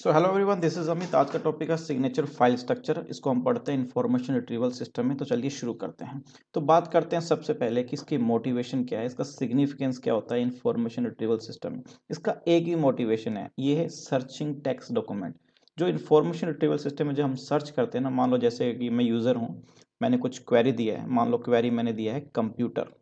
So hello everyone, this is Amit. आज का topic है सिग्नेचर फाइल स्ट्रक्चर। इसको हम पढ़ते हैं इंफॉर्मेशन रिट्रीवल सिस्टम में। तो चलिए शुरू करते हैं। तो बात करते हैं सबसे पहले कि इसकी मोटिवेशन क्या है, इसका सिग्निफिकेंस क्या होता है इंफॉर्मेशन रिट्रीवल सिस्टम में। इसका एक ही मोटिवेशन है, ये है सर्चिंग टेक्स्ट डॉक्यूमेंट। जो इंफॉर्मेशन रिट्रीवल सिस्टम में जो हम सर्च करते हैं ना, मान लो जैसे कि मैं यूज़र हूँ, मैंने कुछ क्वेरी दिया है, मान लो क्वेरी मैंने दिया है कंप्यूटर,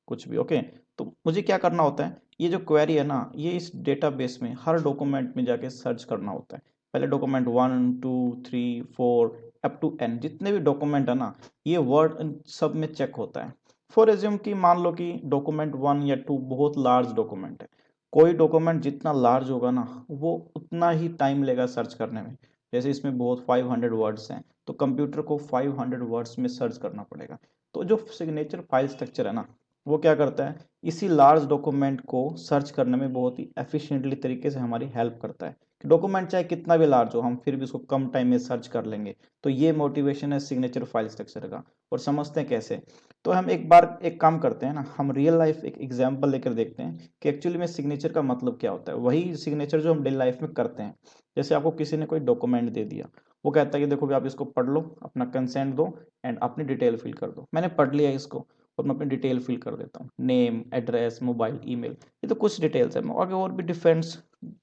कुछ भी ओके। तो मुझे क्या करना होता है, ये जो क्वेरी है ना, ये इस डेटाबेस में हर डॉक्यूमेंट में जाके सर्च करना होता है। पहले डॉक्यूमेंट 1 2 3 4 अप टू एन, जितने भी डॉक्यूमेंट है ना, ये वर्ड सब में चेक होता है। फॉर एज्यूम कि मान लो कि डॉक्यूमेंट 1 या 2 बहुत लार्ज डॉक्यूमेंट है। कोई डॉक्यूमेंट जितना लार्ज होगा ना, वो उतना ही टाइम लेगा सर्च करने में। जैसे इसमें बहुत 500 वर्ड्स हैं, तो कंप्यूटर को 500 वर्ड्स में सर्च करना पड़ेगा। तो जो सिग्नेचर फाइल स्ट्रक्चर है ना, वो क्या करता है, इसी लार्ज डॉक्यूमेंट को सर्च करने में बहुत ही एफिशिएंटली तरीके से हमारी हेल्प करता है। कि डॉक्यूमेंट चाहे कितना भी लार्ज हो, हम फिर भी उसको कम टाइम में सर्च कर लेंगे। तो ये मोटिवेशन है सिग्नेचर फाइल स्ट्रक्चर का। और समझते हैं कैसे। तो हम एक बार एक काम करते हैं ना, हम रियल लाइफ एक एग्जांपल लेकर देखते हैं कि एक्चुअली में सिग्नेचर का मतलब क्या होता है। वही सिग्नेचर जो हम डेली लाइफ में करते हैं। जैसे आपको किसी ने कोई डॉक्यूमेंट दे दिया, वो कहता है कि देखो भी आप इसको पढ़ लो, अपना कंसेंट दो एंड अपनी डिटेल फिल कर दो। मैंने पढ़ लिया इसको और मैं अपनी डिटेल फिल कर देता हूँ, नेम, एड्रेस, मोबाइल, ईमेल। ये तो कुछ डिटेल्स है, आगे और भी डिफरेंट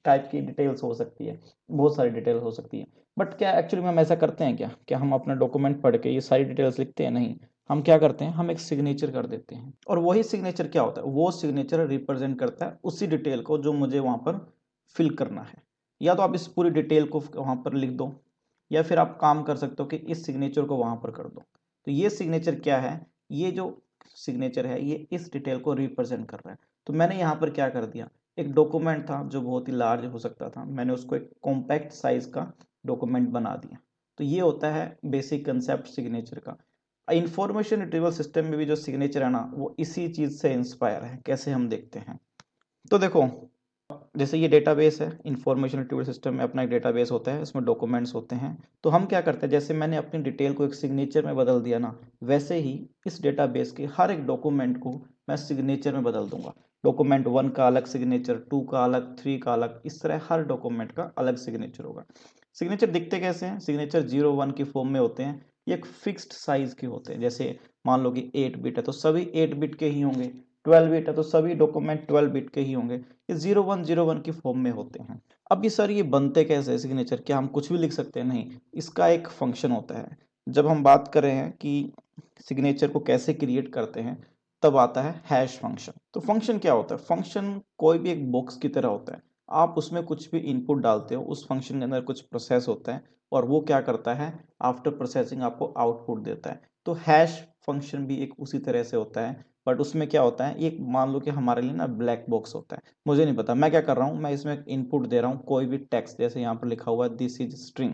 टाइप की डिटेल्स हो सकती है, बहुत सारी डिटेल्स हो सकती है। बट क्या एक्चुअली में हम ऐसा करते हैं क्या, हम अपना डॉक्यूमेंट पढ़ के ये सारी डिटेल्स लिखते हैं? नहीं। हम क्या करते हैं, हम एक सिग्नेचर कर देते हैं। और वही सिग्नेचर क्या होता है, वो सिग्नेचर रिप्रेजेंट करता है उसी डिटेल को जो मुझे वहां पर फिल करना है। या तो आप इस पूरी डिटेल को वहां पर लिख दो, या फिर आप काम कर सकते हो कि इस सिग्नेचर को वहां पर कर दो। तो ये सिग्नेचर क्या है, ये जो सिग्नेचर है ये इस डिटेल को रिप्रेजेंट कर रहा है। तो मैंने यहाँ पर क्या कर दिया, एक डॉक्यूमेंट था जो बहुत ही लार्ज हो सकता था, मैंने उसको एक कॉम्पैक्ट साइज का डॉक्यूमेंट बना दिया। तो ये होता है बेसिक कंसेप्ट सिग्नेचर का। इंफॉर्मेशन रिट्रीवल सिस्टम में भी जो सिग्नेचर है ना, वो इसी चीज से इंस्पायर है। कैसे हम देखते हैं, तो देखो, जैसे ये डेटाबेस है, इंफॉर्मेशन रिट्रीवल सिस्टम में अपना एक डेटाबेस होता है, इसमें डॉक्यूमेंट्स होते हैं। तो हम क्या करते हैं, जैसे मैंने अपनी डिटेल को एक सिग्नेचर में बदल दिया ना, वैसे ही इस डेटाबेस के हर एक डॉक्यूमेंट को मैं सिग्नेचर में बदल दूंगा। डॉक्यूमेंट 1 का अलग सिग्नेचर, 2 का अलग, 3 का अलग, इस तरह हर डॉक्यूमेंट का अलग सिग्नेचर होगा। सिग्नेचर दिखते कैसे हैं, सिग्नेचर 0 1 की फॉर्म में होते हैं। ये एक फिक्स्ड साइज के होते हैं। जैसे मान लो कि 8 बिट है तो सभी 8 बिट के ही होंगे, 12 बिट है तो सभी डॉक्यूमेंट 12 बिट के ही होंगे। ये 0 1 0 1 की फॉर्म में होते हैं। अब ये सर, ये बनते कैसे हैं सिग्नेचर, क्या हम कुछ भी लिख सकते हैं? नहीं, इसका एक फंक्शन होता है। जब हम बात कर रहे हैं कि सिग्नेचर को कैसे क्रिएट करते हैं, तब आता है हैश फंक्शन। तो फंक्शन क्या होता है, फंक्शन कोई भी एक बॉक्स की तरह होता है। आप उसमें कुछ भी इनपुट डालते हो, उस फंक्शन के अंदर कुछ प्रोसेस होता है, और वो क्या करता है, आफ्टर प्रोसेसिंग आपको आउटपुट देता है। तो हैश फंक्शन भी एक उसी तरह से होता है। बट उसमें क्या होता है, एक मान लो कि हमारे लिए ना ब्लैक बॉक्स होता है। मुझे नहीं पता मैं क्या कर रहा हूँ, मैं इसमें इनपुट दे रहा हूँ कोई भी टेक्स्ट। जैसे यहाँ पर लिखा हुआ है दिस इज स्ट्रिंग।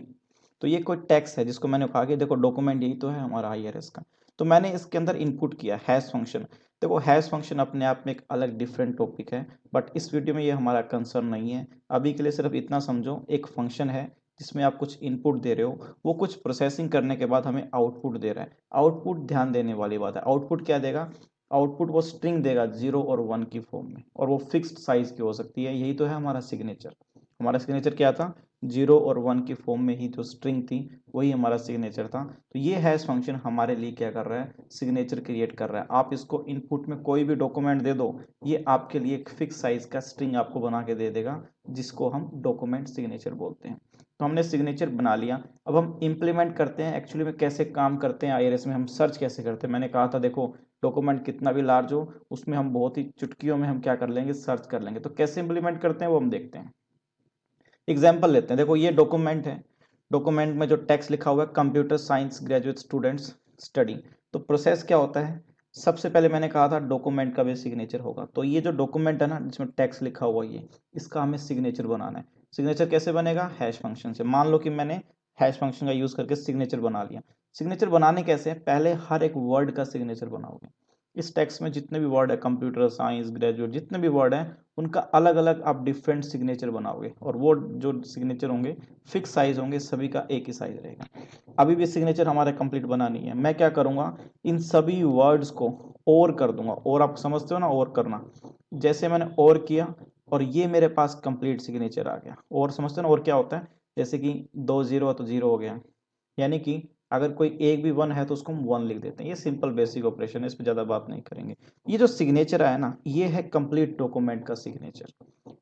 तो ये कोई टेक्स्ट है जिसको मैंने कहा कि देखो डॉक्यूमेंट यही तो है हमारा IRS का। तो मैंने इसके अंदर इनपुट किया हैश फंक्शन। देखो हैश फंक्शन अपने आप में एक अलग डिफरेंट टॉपिक है, बट इस वीडियो में ये हमारा कंसर्न नहीं है। अभी के लिए सिर्फ इतना समझो, एक फंक्शन है जिसमें आप कुछ इनपुट दे रहे हो, वो कुछ प्रोसेसिंग करने के बाद हमें आउटपुट दे रहा है। आउटपुट ध्यान देने वाली बात है, आउटपुट क्या देगा, आउटपुट वो स्ट्रिंग देगा 0 और 1 की फॉर्म में, और वो फिक्स्ड साइज की हो सकती है। यही तो है हमारा सिग्नेचर। हमारा सिग्नेचर क्या था, 0 और 1 की फॉर्म में ही जो स्ट्रिंग थी, वही हमारा सिग्नेचर था। तो ये हैश फंक्शन हमारे लिए क्या कर रहा है, सिग्नेचर क्रिएट कर रहा है। आप इसको इनपुट में कोई भी डॉक्यूमेंट दे दो, ये आपके लिए एक फिक्स साइज का स्ट्रिंग आपको बना के दे देगा, जिसको हम डॉक्यूमेंट सिग्नेचर बोलते हैं। तो हमने सिग्नेचर बना लिया। अब हम इम्प्लीमेंट करते हैं एक्चुअली में, कैसे काम करते हैं IRS में, हम सर्च कैसे करते हैं। मैंने कहा था देखो, डॉक्यूमेंट कितना भी लार्ज हो, उसमें हम बहुत ही चुटकियों में हम क्या कर लेंगे, सर्च कर लेंगे। तो कैसे इंप्लीमेंट करते हैं वो हम देखते हैं। एग्जाम्पल लेते हैं, देखो ये डॉक्यूमेंट है। डॉक्यूमेंट में जो टेक्स्ट लिखा हुआ है, computer science graduate students study. तो प्रोसेस क्या होता है, सबसे पहले मैंने कहा था डॉक्यूमेंट का भी सिग्नेचर होगा। तो ये जो डॉक्यूमेंट है ना, जिसमें टेक्स्ट लिखा हुआ ये, इसका हमें सिग्नेचर बनाना है। सिग्नेचर कैसे बनेगा, हैश फंक्शन से। मान लो कि मैंने हैश फंक्शन का यूज करके सिग्नेचर बना लिया। सिग्नेचर बनाने कैसे, पहले हर एक वर्ड का सिग्नेचर बनाओगे। इस टेक्स्ट में जितने भी वर्ड है, कंप्यूटर साइंस ग्रेजुएट, जितने भी वर्ड हैं, उनका अलग अलग आप डिफरेंट सिग्नेचर बनाओगे, और वो जो सिग्नेचर होंगे फिक्स साइज होंगे, सभी का एक ही साइज रहेगा। अभी भी सिग्नेचर हमारे कंप्लीट बना नहीं है। मैं क्या करूंगा, इन सभी वर्ड्स को और कर दूंगा। और आप समझते हो ना, और करना, जैसे मैंने और किया, और ये मेरे पास कंप्लीट सिग्नेचर आ गया। और समझते हो ना और क्या होता है, जैसे कि 2 0 है तो 0 हो गया, यानी कि अगर कोई एक भी 1 है तो उसको हम 1 लिख देते हैं। ये सिंपल बेसिक ऑपरेशन है, इस पे ज़्यादा बात नहीं करेंगे। ये जो सिग्नेचर है ना, ये है कंप्लीट डॉक्यूमेंट का सिग्नेचर।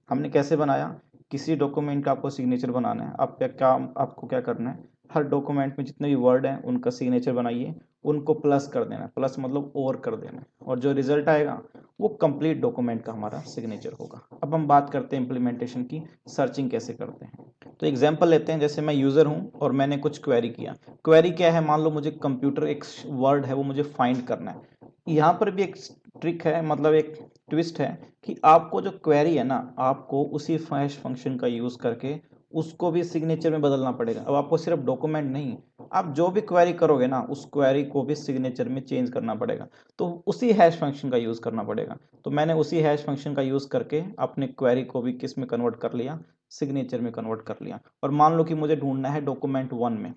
हमने कैसे बनाया, किसी डॉक्यूमेंट का आपको सिग्नेचर बनाना है, आप क्या काम आपको क्या करना है, हर डॉक्यूमेंट में जितने भी वर्ड हैं उनका सिग्नेचर बनाइए, उनको प्लस कर देना, प्लस मतलब और कर देना, और जो रिजल्ट आएगा वो कंप्लीट डॉक्यूमेंट का हमारा सिग्नेचर होगा। अब हम बात करते हैं इम्प्लीमेंटेशन की, सर्चिंग कैसे करते हैं। तो एग्जांपल लेते हैं, जैसे मैं यूज़र हूं और मैंने कुछ क्वेरी किया। क्वेरी क्या है, मान लो मुझे कंप्यूटर एक वर्ड है वो मुझे फाइंड करना है। यहाँ पर भी एक ट्रिक है, मतलब एक ट्विस्ट है कि आपको जो क्वेरी है ना, आपको उसी हैश फंक्शन का यूज़ करके उसको भी सिग्नेचर में बदलना पड़ेगा। अब आपको सिर्फ डॉक्यूमेंट नहीं, आप जो भी क्वेरी करोगे ना उस क्वेरी को भी सिग्नेचर में चेंज करना पड़ेगा, तो उसी हैश फंक्शन का यूज़ करना पड़ेगा। तो मैंने उसी हैश फंक्शन का यूज़ करके अपने क्वेरी को भी किस में कन्वर्ट कर लिया, सिग्नेचर में कन्वर्ट कर लिया। और मान लो कि मुझे ढूंढना है डॉक्यूमेंट 1 में।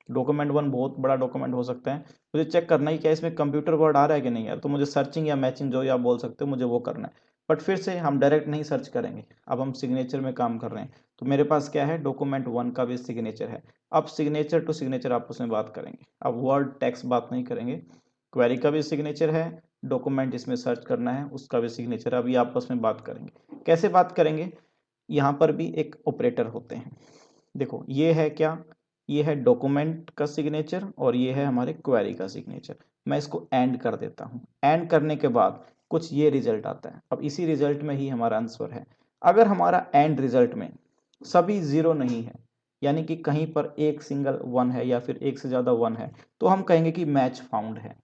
डॉक्यूमेंट 1 बहुत बड़ा डॉक्यूमेंट हो सकता है, मुझे चेक करना है क्या इसमें कंप्यूटर वर्ड आ रहा है कि नहीं यार, तो मुझे सर्चिंग या मैचिंग जो आप बोल सकते हो, मुझे वो करना है। बट फिर से हम डायरेक्ट नहीं सर्च करेंगे, अब हम सिग्नेचर में काम कर रहे हैं, तो मेरे पास क्या है, डॉक्यूमेंट 1 का भी सिग्नेचर है। अब सिग्नेचर टू सिग्नेचर आपस में बात करेंगे, अब वर्ड टेक्स्ट बात नहीं करेंगे। क्वेरी का भी सिग्नेचर है, डॉक्यूमेंट जिसमें सर्च करना है उसका भी सिग्नेचर है, अभी आपस में बात करेंगे। कैसे बात करेंगे, यहाँ पर भी एक ऑपरेटर होते हैं। देखो ये है क्या, ये है डॉक्यूमेंट का सिग्नेचर और ये है हमारे क्वेरी का सिग्नेचर। मैं इसको एंड कर देता हूँ, एंड करने के बाद कुछ ये रिजल्ट आता है। अब इसी रिजल्ट में ही हमारा आंसर है। अगर हमारा एंड रिजल्ट में सभी जीरो नहीं है, यानी कि कहीं पर एक सिंगल 1 है या फिर एक से ज़्यादा 1 है, तो हम कहेंगे कि मैच फाउंड है।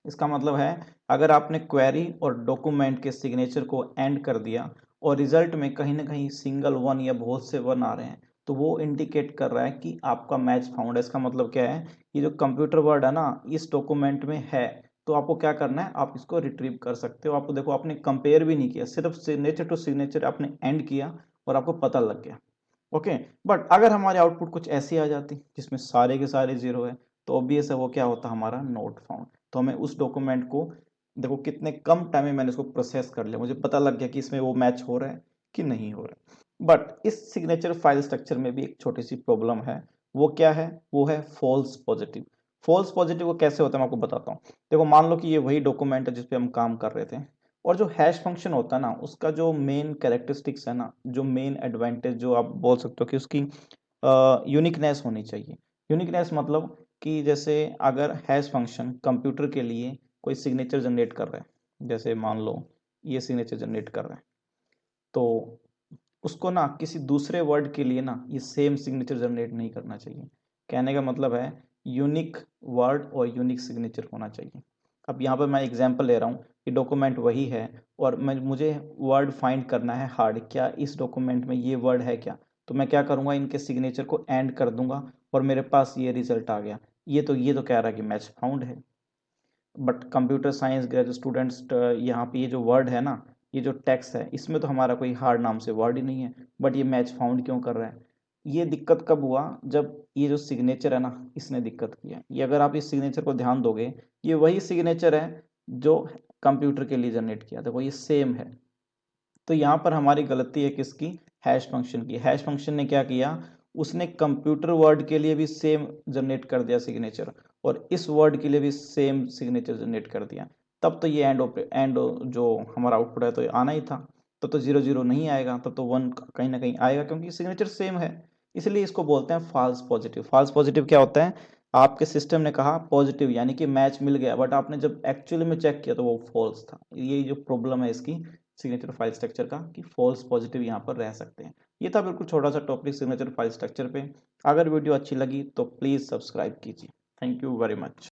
इसका मतलब है, अगर आपने क्वेरी और डॉक्यूमेंट के सिग्नेचर को एंड कर दिया और रिजल्ट में कहीं ना कहीं सिंगल 1 या बहुत से 1 आ रहे हैं, तो वो इंडिकेट कर रहा है कि आपका मैच फाउंड है। इसका मतलब क्या है, ये जो कंप्यूटर वर्ड है ना इस डॉक्यूमेंट में है, तो आपको क्या करना है, आप इसको रिट्रीव कर सकते हो। आपको देखो, आपने कंपेयर भी नहीं किया, सिर्फ सिग्नेचर टू सिग्नेचर आपने एंड किया और आपको पता लग गया। ओके। बट अगर हमारे आउटपुट कुछ ऐसी आ जाती जिसमें सारे के सारे जीरो है, तो ऑब्वियस है वो क्या होता, हमारा नोट फाउंड। तो हमें उस डॉक्यूमेंट को, देखो कितने कम टाइम में मैंने इसको प्रोसेस कर लिया, मुझे पता लग गया कि इसमें वो मैच हो रहा है कि नहीं हो रहा है। बट इस सिग्नेचर फाइल स्ट्रक्चर में भी एक छोटी सी प्रॉब्लम है। वो क्या है, वो है फॉल्स पॉजिटिव। फॉल्स पॉजिटिव वो कैसे होता है, मैं आपको बताता हूँ। देखो मान लो कि ये वही डॉक्यूमेंट है जिसपे हम काम कर रहे थे, और जो हैश फंक्शन होता है ना उसका जो मेन कैरेक्टरिस्टिक्स है ना, जो मेन एडवांटेज जो आप बोल सकते हो कि उसकी यूनिकनेस होनी चाहिए। यूनिकनेस मतलब कि जैसे अगर हैश फंक्शन कंप्यूटर के लिए कोई सिग्नेचर जनरेट कर रहा है, जैसे मान लो ये सिग्नेचर जनरेट कर रहा है, तो उसको ना किसी दूसरे वर्ड के लिए ना ये सेम सिग्नेचर जनरेट नहीं करना चाहिए। कहने का मतलब है यूनिक वर्ड और यूनिक सिग्नेचर होना चाहिए। अब यहाँ पर मैं एग्जांपल ले रहा हूँ कि डॉक्यूमेंट वही है और मुझे वर्ड फाइंड करना है हार्ड, क्या इस डॉक्यूमेंट में ये वर्ड है क्या। तो मैं क्या करूँगा, इनके सिग्नेचर को एंड कर दूंगा और मेरे पास ये रिजल्ट आ गया। ये तो कह रहा है कि मैच फाउंड है। But computer science graduate students, यहाँ पे ये जो वर्ड है ना, ये जो टेक्स्ट है, इसमें तो हमारा कोई हार्ड नाम से वर्ड ही नहीं है, बट ये मैच फाउंड क्यों कर रहा है। ये दिक्कत कब हुआ, जब ये जो सिग्नेचर है ना इसने दिक्कत किया। ये अगर आप इस सिग्नेचर को ध्यान दोगे, ये वही सिग्नेचर है जो कंप्यूटर के लिए जनरेट किया था, वो ये सेम है। तो यहाँ पर हमारी गलती है किसकी, हैश फंक्शन की। हैश फंक्शन ने क्या किया, उसने कंप्यूटर वर्ड के लिए भी सेम जनरेट कर दिया सिग्नेचर, और इस वर्ड के लिए भी सेम सिग्नेचर जनरेट कर दिया। तब तो ये एंड जो हमारा आउटपुट है तो ये आना ही था। तब तो 0 0 नहीं आएगा, तब तो 1 कहीं ना कहीं आएगा, क्योंकि सिग्नेचर सेम है। इसलिए इसको बोलते हैं फॉल्स पॉजिटिव। फॉल्स पॉजिटिव क्या होता है, आपके सिस्टम ने कहा पॉजिटिव यानी कि मैच मिल गया, बट आपने जब एक्चुअली में चेक किया तो वो फॉल्स था। ये जो प्रॉब्लम है इसकी सिग्नेचर फाइल स्ट्रक्चर का, कि फॉल्स पॉजिटिव यहाँ पर रह सकते हैं। ये था बिल्कुल छोटा सा टॉपिक सिग्नेचर फाइल स्ट्रक्चर पे। अगर वीडियो अच्छी लगी तो प्लीज़ सब्सक्राइब कीजिए। Thank you very much.